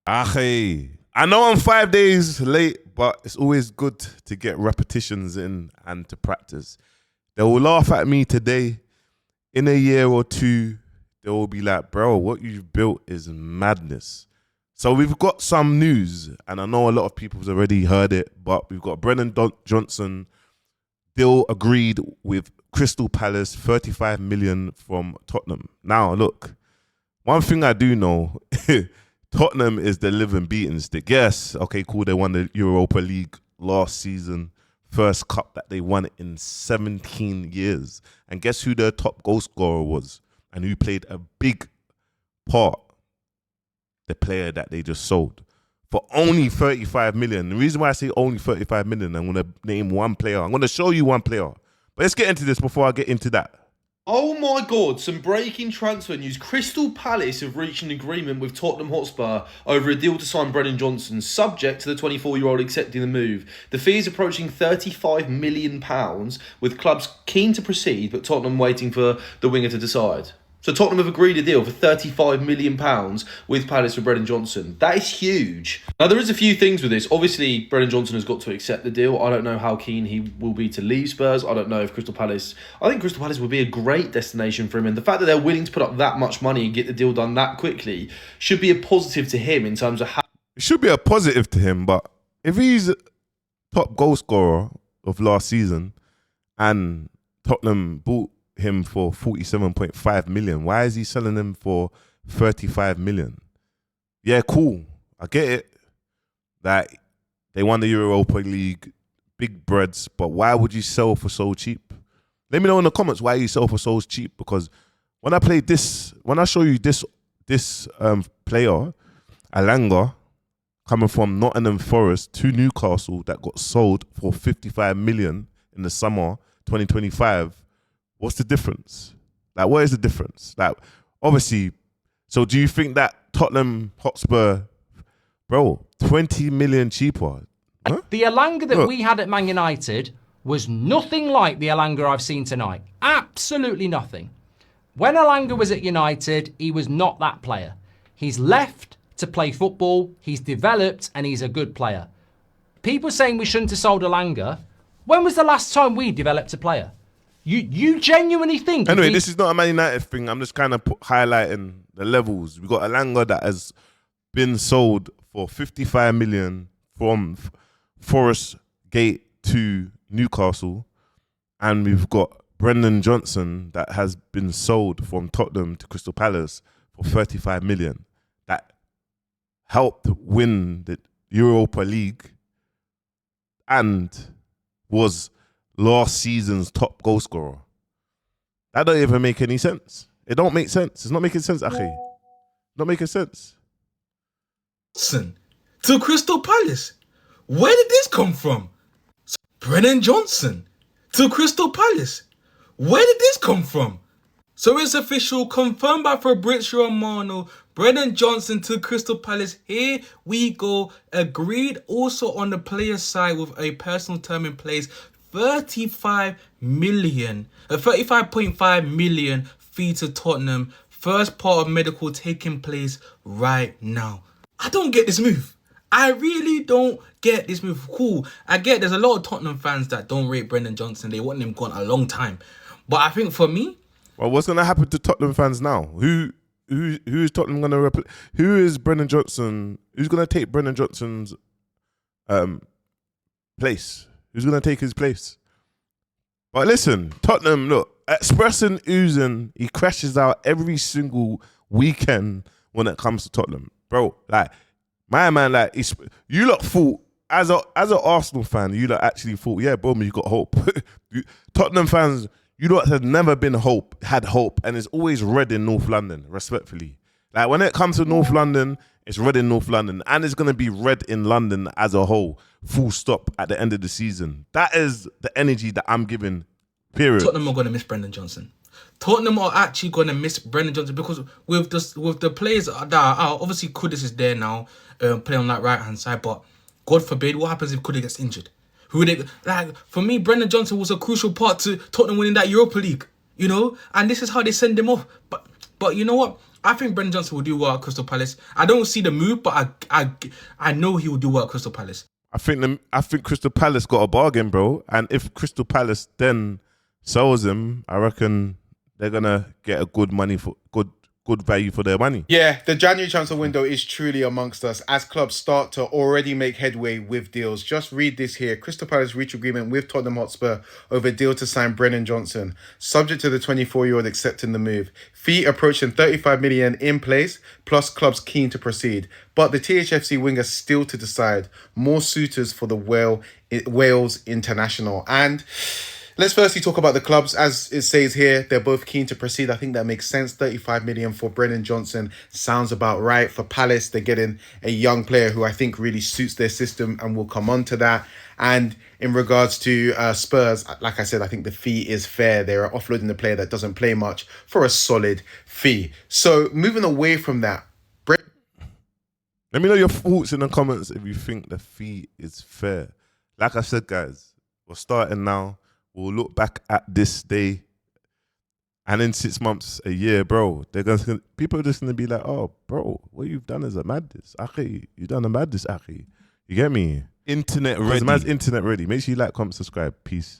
I know I'm 5 days late, but it's always good to get repetitions in and to practice. They will laugh at me today. In a year or two, they will be like, bro, what you've built is madness. So we've got some news, and I know a lot of people have already heard it, but we've got Brennan Johnson deal agreed with Crystal Palace, 35 million from Tottenham. Now, look, one thing I do know, Tottenham is the living beating stick. Yes, okay, cool. They won the Europa League last season, first cup that they won in 17 years. And guess who their top goal scorer was and who played a big part? The player that they just sold for only 35 million. The reason why I say only 35 million, I'm going to name one player. I'm going to show you one player. But let's get into this before I get into that. Oh my God, some breaking transfer news. Crystal Palace have reached an agreement with Tottenham Hotspur over a deal to sign Brennan Johnson, subject to the 24-year-old accepting the move. The fee is approaching £35 million, with clubs keen to proceed, but Tottenham waiting for the winger to decide. So Tottenham have agreed a deal for £35 million with Palace for Brennan Johnson. That is huge. Now, there is a few things with this. Obviously, Brennan Johnson has got to accept the deal. I don't know how keen he will be to leave Spurs. I don't know if Crystal Palace... I think Crystal Palace would be a great destination for him. And the fact that they're willing to put up that much money and get the deal done that quickly should be a positive to him in terms of how... It should be a positive to him, but if he's top goal scorer of last season and Tottenham bought him for 47.5 million. Why is he selling him for 35 million? Yeah, cool. I get it. That they won the Europa League, big breads, but why would you sell for so cheap? Let me know in the comments why you sell for so cheap, because when I show you this player, Alanga, coming from Nottingham Forest to Newcastle that got sold for 55 million in the summer 2025, what's the difference? Like, what is the difference? Like, obviously, so do you think that Tottenham Hotspur, bro, 20 million cheaper? Huh? The Alanga that we had at Man United was nothing like the Alanga I've seen tonight. Absolutely nothing. When Alanga was at United, he was not that player. He's left to play football, he's developed, and he's a good player. People saying we shouldn't have sold Alanga. When was the last time we developed a player? You genuinely think... Anyway, this is not a Man United thing. I'm just kind of highlighting the levels. We've got Alanga that has been sold for 55 million from Forest Gate to Newcastle. And we've got Brennan Johnson that has been sold from Tottenham to Crystal Palace for 35 million. That helped win the Europa League and was last season's top goal scorer. That don't even make any sense. It don't make sense. It's not making sense, Akhi. Not making sense. To Crystal Palace. Where did this come from? Brennan Johnson to Crystal Palace. Where did this come from? So it's official, confirmed by Fabrizio Romano. Brennan Johnson to Crystal Palace. Here we go. Agreed also on the player's side with a personal term in place. 35 million, a 35.5 million fee to Tottenham. First part of medical taking place right now. I don't get this move. I really don't get this move. Cool. I get there's a lot of Tottenham fans that don't rate Brennan Johnson. They want him gone a long time. But I think for me... Well, what's going to happen to Tottenham fans now? Who is Tottenham going to replace? Who is Brennan Johnson? Who's going to take Brennan Johnson's place? Who's going to take his place? But listen, Tottenham, look, expressing oozing, he crashes out every single weekend when it comes to Tottenham. Bro, like, my man, like, you lot thought, as an Arsenal fan, you lot actually thought, yeah, bro, you got hope. Tottenham fans, you lot had never been had hope, and it's always red in North London, respectfully. Like, when it comes to North London, it's red in North London, and it's going to be red in London as a whole, full stop, at the end of the season. That is the energy that I'm giving, period. Tottenham are going to miss Brendan Johnson. Tottenham are actually going to miss Brendan Johnson because with the players that are out, obviously Kudus is there now, playing on that right-hand side, but God forbid, what happens if Kudus gets injured? For me, Brendan Johnson was a crucial part to Tottenham winning that Europa League, you know? And this is how they send him off. But you know what? I think Brennan Johnson will do well at Crystal Palace. I don't see the move, but I know he will do well at Crystal Palace. I think Crystal Palace got a bargain, bro. And if Crystal Palace then sells him, I reckon they're gonna get a good value for their money. Yeah, the January transfer window is truly amongst us as clubs start to already make headway with deals. Just read this here. Crystal Palace reach agreement with Tottenham Hotspur over deal to sign Brennan Johnson, subject to the 24-year-old accepting the move. Fee approaching 35 million in place, plus clubs keen to proceed. But the THFC winger still to decide. More suitors for the Wales international. And let's firstly talk about the clubs. As it says here, they're both keen to proceed. I think that makes sense. 35 million for Brennan Johnson sounds about right. For Palace, they're getting a young player who I think really suits their system, and we'll come on to that. And in regards to Spurs, like I said, I think the fee is fair. They're offloading the player that doesn't play much for a solid fee. So moving away from that, Let me know your thoughts in the comments if you think the fee is fair. Like I said, guys, we're starting now. We'll look back at this day, and in 6 months, a year, bro, people are just gonna be like, "Oh, bro, what you've done is a madness, Aki. You done a madness, Aki." You get me? Internet ready. Man's internet ready. Make sure you like, comment, subscribe. Peace.